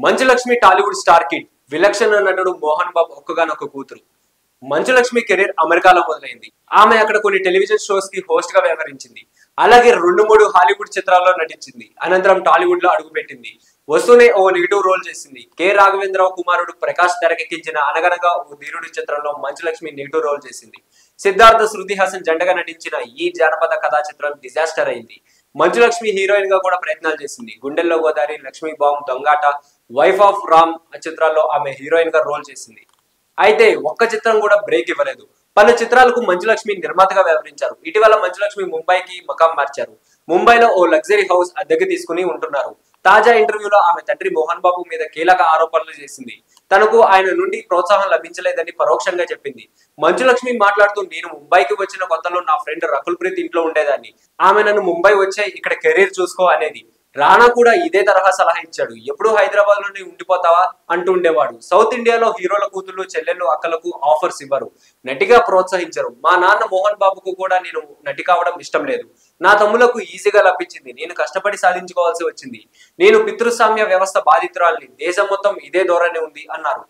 Manchu Lakshmi Tollywood star kid విలక్షణ నటుడు మోహన్ బాబు ఒక్కగానొక్క కూతురు. మంచులక్ష్మి కెరీర్ అమెరికాలో మొదలైంది. ఆమె అక్కడ కొన్ని టెలివిజన్ షోస్ కి హోస్ట్ గా వ్యవహరించింది. అలాగే 2-3 హాలీవుడ్ చిత్రాల్లో నటించింది. అనంతరం టాలీవుడ్ లో అడుగుపెట్టింది. వస్తూనే ఓ నెగిటివ్ రోల్ చేసింది. కె రాఘవేంద్రరావు కుమారుడు ప్రకాష్ తెరకెక్కించిన అనగనగా ఓ ధీరుడి చిత్రంలో మంచులక్ష్మి నెగిటివ్ రోల్ చేసింది. సిద్ధార్థ, శృతి హాసన్ జంటగా నటించిన ఈ జానపద కథా చిత్రం డిజాస్టర్ అయింది. మంచులక్ష్మి హీరోయిన్ గా కూడా ప్రయత్నాలు చేసింది. గుండెల్లో Godavari, Lakshmi bomb, దొంగాట, wife of Ram చిత్రాల్లో ఆమె హీరోయిన్ గా రోల్ చేసింది. అయితే ఒక్క చిత్రం కూడా బ్రేక్ ఇవ్వలేదు. పలు చిత్రాలకు మంచులక్ష్మి నిర్మాతగా వ్యవహరించారు. ఇటీవల మంచులక్ష్మి ముంబైకి మకాం మార్చారు. ముంబైలో ఓ లగ్జరీ హౌస్ అద్దెకి తీసుకుని ఉంటున్నారు. తాజా ఇంటర్వ్యూలో ఆమె తండ్రి మోహన్ బాబు మీద కీలక ఆరోపణలు చేసింది. తనకు ఆయన నుండి ప్రోత్సాహం లభించలేదని పరోక్షంగా చెప్పింది. మంచులక్ష్మి మాట్లాడుతూ, నేను ముంబైకి వచ్చిన కొత్తలో నా ఫ్రెండ్ రకుల్ ప్రీత్ ఇంట్లో ఉండేదాన్ని. ఆమె నన్ను ముంబై వచ్చే ఇక్కడ కెరీర్ చూసుకో అనేది. రానా కూడా ఇదే తరహా సలహా ఇచ్చాడు. ఎప్పుడు హైదరాబాద్ లోనే ఉండిపోతావా అంటూ ఉండేవాడు. సౌత్ ఇండియాలో హీరోల కూతుళ్ళు, చెల్లెళ్ళు, అక్కలకు ఆఫర్స్ ఇవ్వరు, నటిగా ప్రోత్సహించరు. మా నాన్న మోహన్ బాబుకు కూడా నేను నటి కావడం ఇష్టం లేదు. నా తమ్ములకు ఈజీగా లభించింది. నేను కష్టపడి సాధించుకోవాల్సి వచ్చింది. నేను పితృస్వామ్య వ్యవస్థ బాధితురాల్ని. దేశం మొత్తం ఇదే ధోరణి ఉంది అన్నారు.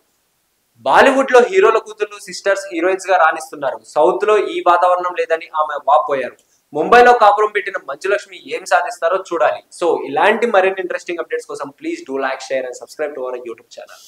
బాలీవుడ్ లో హీరోల కూతుళ్ళు, సిస్టర్స్ హీరోయిన్స్ గా రాణిస్తున్నారు. సౌత్ లో ఈ వాతావరణం లేదని ఆమె వాపోయారు. ముంబైలో కాపురం పెట్టిన మంచులక్ష్మి ఏం సాధిస్తారో చూడాలి. సో ఇలాంటి మరిన్ని ఇంట్రెస్టింగ్ అప్డేట్స్ కోసం please do like, share and subscribe to our YouTube channel.